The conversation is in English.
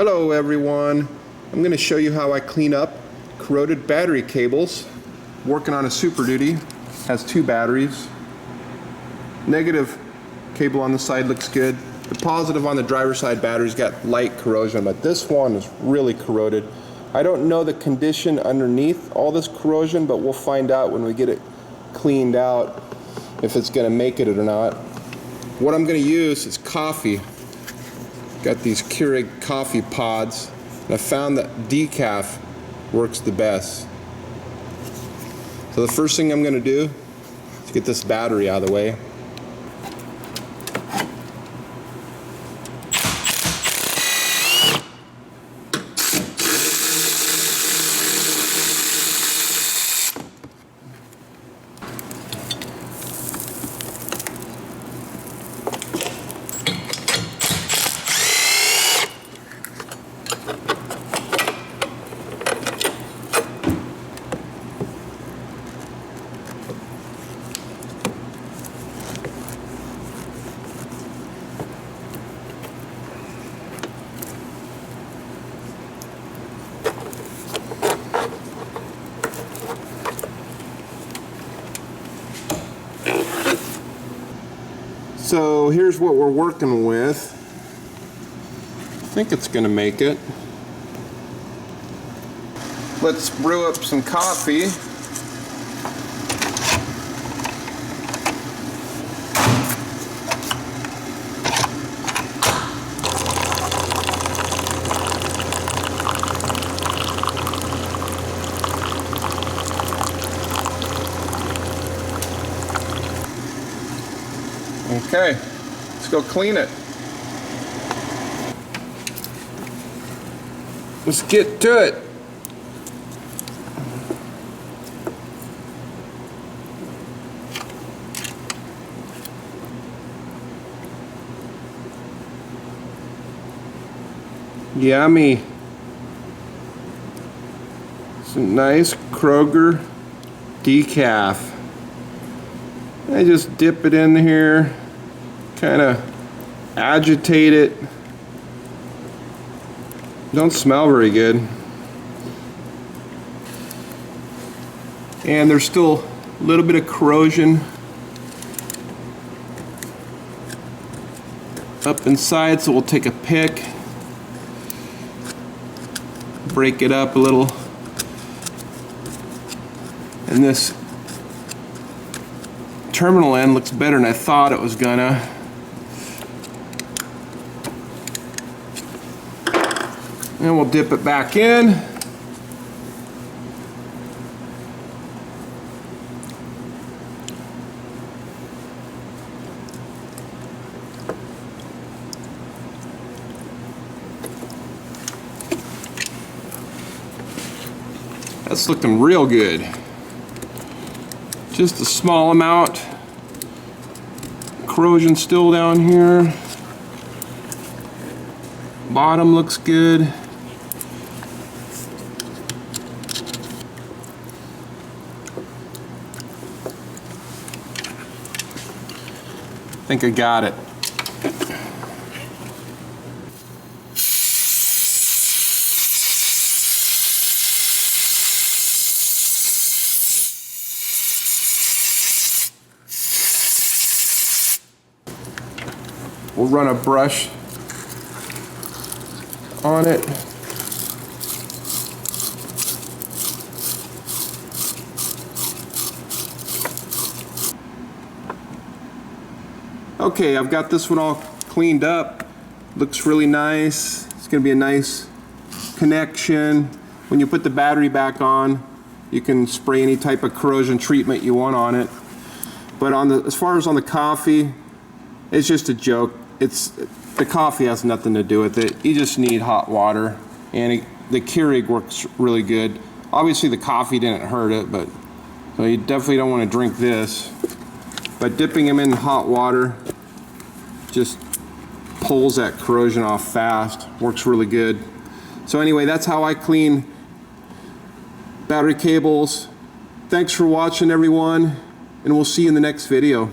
Hello everyone. I'm going to show you how I clean up corroded battery cables. Working on a Super Duty. Has two batteries. Negative cable on the side looks good. The positive on the driver's side battery's got light corrosion, but this one is really corroded. I don't know the condition underneath all this corrosion, but we'll find out when we get it cleaned out if it's going to make it or not. What I'm going to use is coffee. Got these Keurig coffee pods, and I found that decaf works the best. So the first thing I'm going to do is get this battery out of the way. So here's what we're working with. I think it's going to make it. Let's brew up some coffee. Okay, let's go clean it. Let's get to it. Yummy. Some nice Kroger decaf. I just dip it in here. Kind of agitate it. Don't smell very good. And there's still a little bit of corrosion up inside, so we'll take a pick, break it up a little, and this terminal end looks better than I thought it was gonna. And we'll dip it back in. That's looking real good. Just a small amount. Corrosion still down here. Bottom looks good. I think I got it. We'll run a brush on it. Okay, I've got this one all cleaned up. Looks really nice. It's going to be a nice connection. When you put the battery back on, you can spray any type of corrosion treatment you want on it. But as far as on the coffee, it's just a joke. The coffee has nothing to do with it. You just need hot water, and the Keurig works really good. Obviously the coffee didn't hurt it, but so you definitely don't want to drink this. But dipping them in hot water just pulls that corrosion off fast. Works really good. So anyway, that's how I clean battery cables. Thanks for watching, everyone, and we'll see you in the next video.